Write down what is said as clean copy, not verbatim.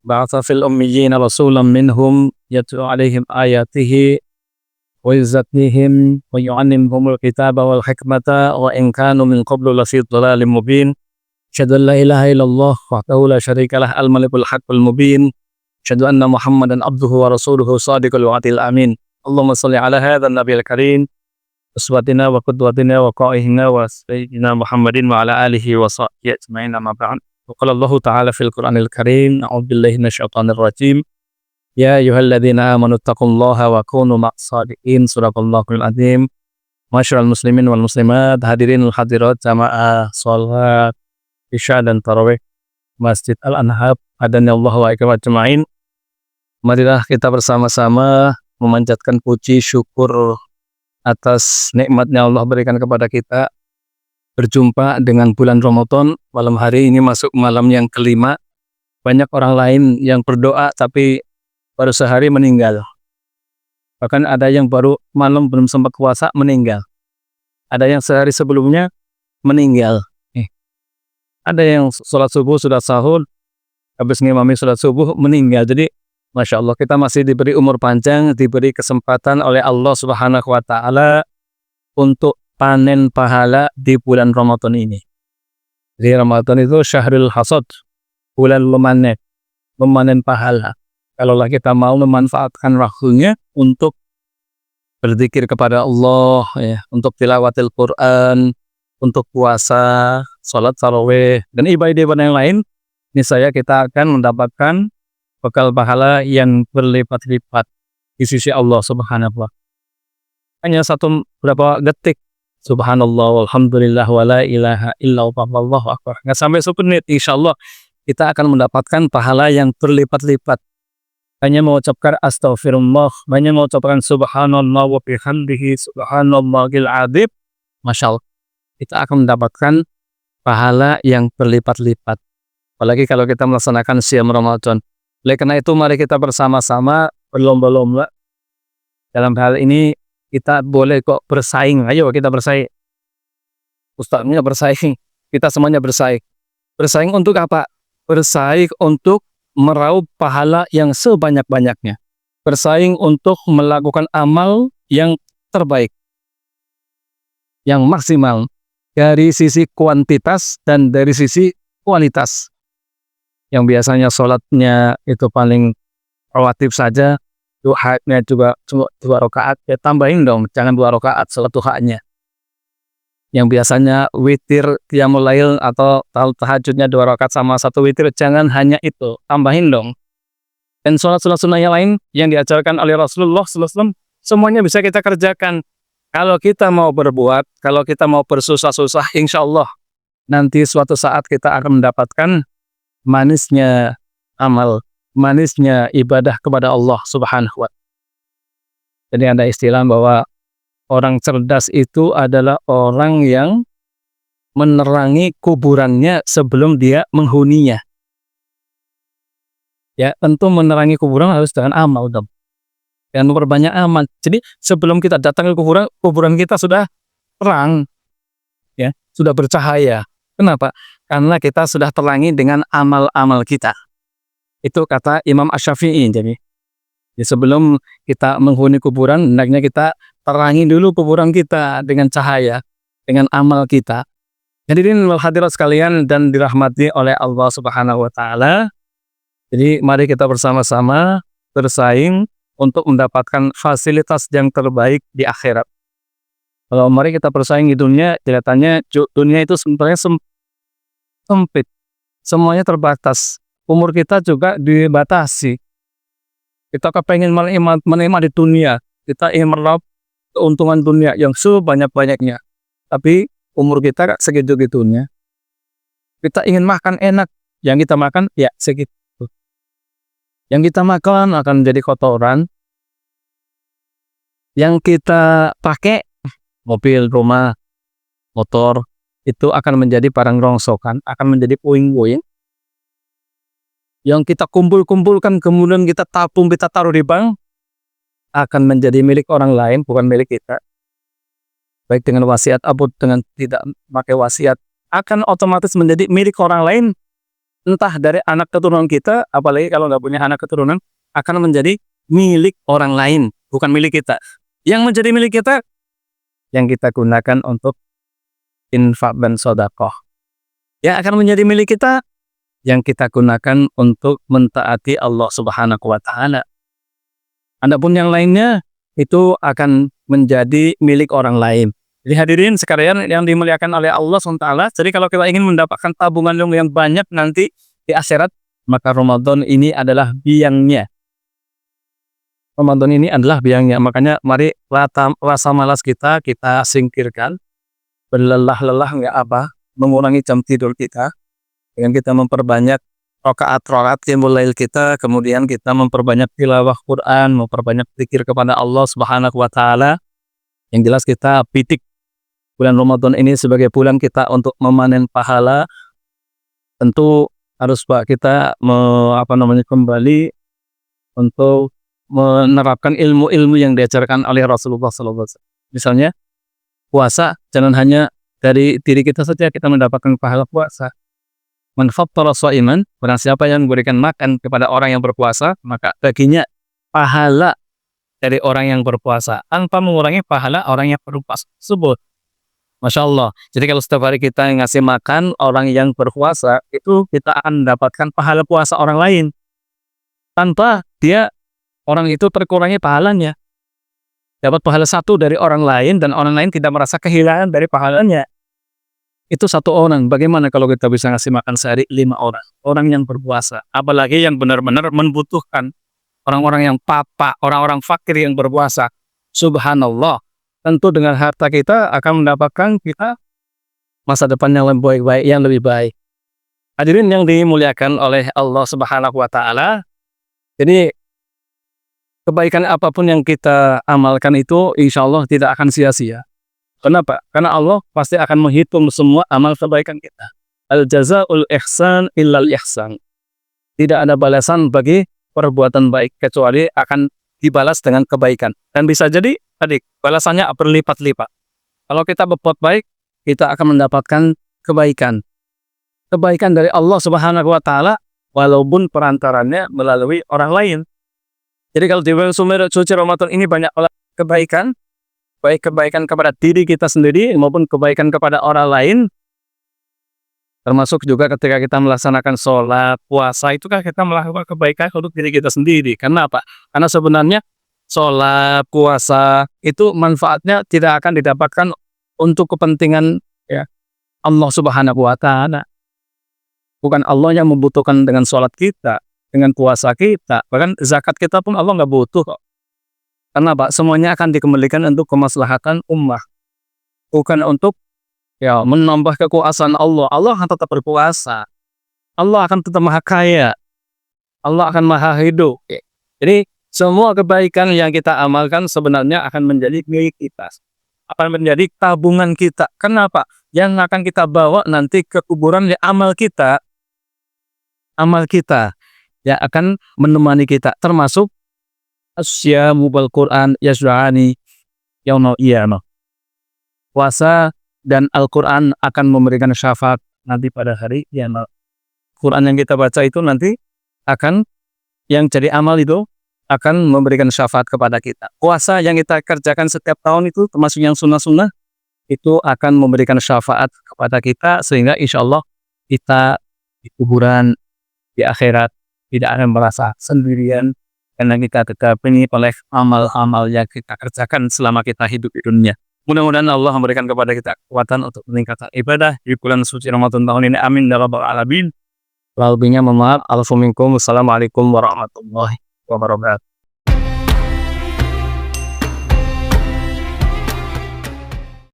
ba'atsa fil ummiyina rasulan minhum yatlu 'alaihim ayatihi wa yuzakkihim wa yu'allimuhumul kitaba wal hikmata wa in kanu min qablu lafi dhalalin mubin. Asyhadu an la ilaha illallah wahdahu la syarikalah al-malikul haqqul mubin. Asyhadu anna Muhammadan abduhu wa rasuluhu shadiqul wa'dil amin. Allahumma shalli ala hadzal nabiyil karim uswatina wa qudwatina wa qa'ihina wa sayyidina Muhammadin wa ala alihi wa sahbihi ajma'in, amma ba'd. Qala Allah ta'ala fil Qur'anil Karim, a'udzubillahi minasyaitonir rajim. Ya ayyuhalladzina amanu taqullaha wa kunu ma'as shadiqin. Shadaqallahul azim. Masyarul muslimin wal muslimat, hadirin wal hadirat jamaah salat Isya dan tarawih Masjid Al-Anhab, adani Allah wa iyyakum ajma'in. Marilah kita bersama-sama memanjatkan puji syukur atas nikmatnya Allah berikan kepada kita berjumpa dengan bulan Ramadan. Malam hari ini masuk malam yang kelima. Banyak orang lain yang berdoa tapi baru sehari meninggal. Bahkan ada yang baru malam belum sempat puasa meninggal. Ada yang sehari sebelumnya meninggal. Ada yang sholat subuh sudah sahur, habis ngimami sholat subuh meninggal. Jadi Masya Allah, kita masih diberi umur panjang, diberi kesempatan oleh Allah Subhanahu wa Ta'ala untuk panen pahala di bulan Ramadan ini. Jadi Ramadan itu syahrul hasad, bulan memanen pahala. Kalaulah kita mau memanfaatkan waktunya untuk berzikir kepada Allah, ya, untuk tilawatil Quran, untuk puasa, sholat tarawih, dan ibadah-ibadah yang lain, niscaya kita akan mendapatkan bekal pahala yang berlipat-lipat di sisi Allah Subhanahu wa Ta'ala. Hanya berapa detik, subhanallah walhamdulillah wa la ilaha illallah wallahu akbar, nggak sampai 10 menit, insyaallah kita akan mendapatkan pahala yang berlipat-lipat. Hanya mengucapkan astaghfirullah, hanya mengucapkan subhanallah wa bihamdihi subhanallahil adzim, Masya Allah, kita akan mendapatkan pahala yang berlipat-lipat. Apalagi kalau kita melaksanakan siam Ramadan. Oleh karena itu mari kita bersama-sama berlomba-lomba. Dalam hal ini kita boleh kok bersaing. Ayo kita bersaing. Ustaznya bersaing. Kita semuanya bersaing. Bersaing untuk apa? Bersaing untuk meraup pahala yang sebanyak-banyaknya. Bersaing untuk melakukan amal yang terbaik, yang maksimal, dari sisi kuantitas dan dari sisi kualitas. Yang biasanya sholatnya itu paling rawatib saja, duhanya juga cuma 2 rakaat, ya tambahin dong, jangan 2 rakaat sholat duhanya. Yang biasanya witir qiyamul lail atau tahajudnya 2 rakaat sama 1 witir, jangan hanya itu, tambahin dong. Dan sholat-sholat sunnah yang lain yang diajarkan oleh Rasulullah SAW, semuanya bisa kita kerjakan. Kalau kita mau berbuat, kalau kita mau bersusah-susah, insya Allah nanti suatu saat kita akan mendapatkan manisnya amal, manisnya ibadah kepada Allah Subhanahu wa Ta'ala. Jadi ada istilah bahwa orang cerdas itu adalah orang yang menerangi kuburannya sebelum dia menghuninya. Ya, tentu menerangi kuburan harus dengan amal dong. Dan memperbanyak amal. Jadi sebelum kita datang ke kuburan kita sudah terang, ya, sudah bercahaya. Kenapa? Karena kita sudah terangi dengan amal-amal kita. Itu kata Imam Asy-Syafi'i. Jadi sebelum kita menghuni kuburan, hendaknya kita terangi dulu kuburan kita dengan cahaya, dengan amal kita. Hadirin wal hadirat sekalian dan dirahmati oleh Allah Subhanahu wa Ta'ala. Jadi mari kita bersama-sama bersaing untuk mendapatkan fasilitas yang terbaik di akhirat. Kalau mari kita bersaing di dunia, kelihatannya dunia itu sebenarnya sempit. Semuanya terbatas. Umur kita juga dibatasi. Kita kepengen menikmati dunia. Kita ingin meraup keuntungan dunia yang sebanyak-banyaknya. Tapi umur kita segitu-gitunya. Kita ingin makan enak. Yang kita makan, ya segitu. Yang kita makan akan menjadi kotoran. Yang kita pakai, mobil, rumah, motor, itu akan menjadi barang rongsokan, akan menjadi puing-puing. Yang kita kumpul-kumpulkan, kemudian kita tabung, kita taruh di bank, akan menjadi milik orang lain, bukan milik kita. Baik dengan wasiat ataupun dengan tidak pakai wasiat, akan otomatis menjadi milik orang lain. entah dari anak keturunan kita, apalagi kalau nggak punya anak keturunan, akan menjadi milik orang lain, bukan milik kita. Yang menjadi milik kita, yang kita gunakan untuk infak dan sedekah. Yang akan menjadi milik kita, yang kita gunakan untuk mentaati Allah Subhanahu wa Ta'ala. Adapun yang lainnya itu akan menjadi milik orang lain. Jadi hadirin sekalian yang dimuliakan oleh Allah SWT, jadi kalau kita ingin mendapatkan tabungan yang banyak nanti di akhirat, maka Ramadan ini adalah biangnya. Ramadan ini adalah biangnya. Makanya mari rasa malas kita singkirkan, berlelah-lelah nggak apa, mengurangi jam tidur kita, dengan kita memperbanyak rakaat qiyamul lail kita, kemudian kita memperbanyak tilawah Quran, memperbanyak zikir kepada Allah Subhanahu wa Ta'ala. Yang jelas kita pitik bulan Ramadan ini sebagai bulan kita untuk memanen pahala. Tentu harus kita kembali untuk menerapkan ilmu-ilmu yang diajarkan oleh Rasulullah SAW. Misalnya puasa, jangan hanya dari diri kita saja kita mendapatkan pahala puasa. Man fattara sha'iman, barang siapa yang memberikan makan kepada orang yang berpuasa, maka baginya pahala dari orang yang berpuasa tanpa mengurangi pahala orang yang berpuasa tersebut. Masya Allah. Jadi kalau setiap hari kita ngasih makan orang yang berpuasa, itu kita akan mendapatkan pahala puasa orang lain tanpa orang itu terkurangi pahalanya. Dapat pahala satu dari orang lain dan orang lain tidak merasa kehilangan dari pahalanya. Itu satu orang. Bagaimana kalau kita bisa ngasih makan sehari 5 orang? Orang yang berpuasa. Apalagi yang benar-benar membutuhkan. Orang-orang yang orang-orang fakir yang berpuasa. Subhanallah. Tentu dengan harta kita akan mendapatkan kita masa depan yang lebih baik. Hadirin yang dimuliakan oleh Allah Subhanahu wa Ta'ala. Jadi kebaikan apapun yang kita amalkan itu insya Allah tidak akan sia-sia. Kenapa? Karena Allah pasti akan menghitung semua amal kebaikan kita. Al-jazaul ihsan illal ihsan. Tidak ada balasan bagi perbuatan baik kecuali akan dibalas dengan kebaikan. Dan bisa jadi tadi balasannya berlipat-lipat. Kalau kita berbuat baik, kita akan mendapatkan kebaikan. Kebaikan dari Allah Subhanahu wa Ta'ala walaupun perantaranya melalui orang lain. Jadi kalau di bulan suci Ramadan ini banyak kebaikan, baik kebaikan kepada diri kita sendiri maupun kebaikan kepada orang lain. Termasuk juga ketika kita melaksanakan sholat, puasa, itu kan kita melakukan kebaikan untuk diri kita sendiri. Karena apa? Karena sebenarnya sholat, puasa, itu manfaatnya tidak akan didapatkan untuk kepentingan Allah Subhanahu wa Ta'ala. Bukan Allah yang membutuhkan dengan sholat kita, dengan puasa kita, bahkan zakat kita pun Allah nggak butuh kok. Karena apa? Semuanya akan dikembalikan untuk kemaslahatan ummah. Bukan untuk menambah kekuasaan Allah. Allah akan tetap berkuasa. Allah akan tetap maha kaya. Allah akan maha hidup. Jadi semua kebaikan yang kita amalkan sebenarnya akan menjadi milik kita. Akan menjadi tabungan kita. Kenapa? Yang akan kita bawa nanti ke kuburan amal kita. Amal kita yang akan menemani kita. Termasuk asyamu wal Qur'an yasra'ani yaumil qiyamah. Puasa dan Al-Quran akan memberikan syafaat nanti pada hari kiamat. Quran yang kita baca itu nanti akan, yang jadi amal itu akan memberikan syafaat kepada kita. Puasa yang kita kerjakan setiap tahun itu termasuk yang sunnah-sunnah itu akan memberikan syafaat kepada kita sehingga insya Allah kita di kuburan, di akhirat tidak akan merasa sendirian karena kita didampingi oleh amal-amal yang kita kerjakan selama kita hidup di dunia. Mudah-mudahan Allah memberikan kepada kita kekuatan untuk meningkatkan ibadah di bulan suci Ramadan tahun ini. Amin ya rabbal alamin. Wassalamualaikum warahmatullahi wabarakatuh.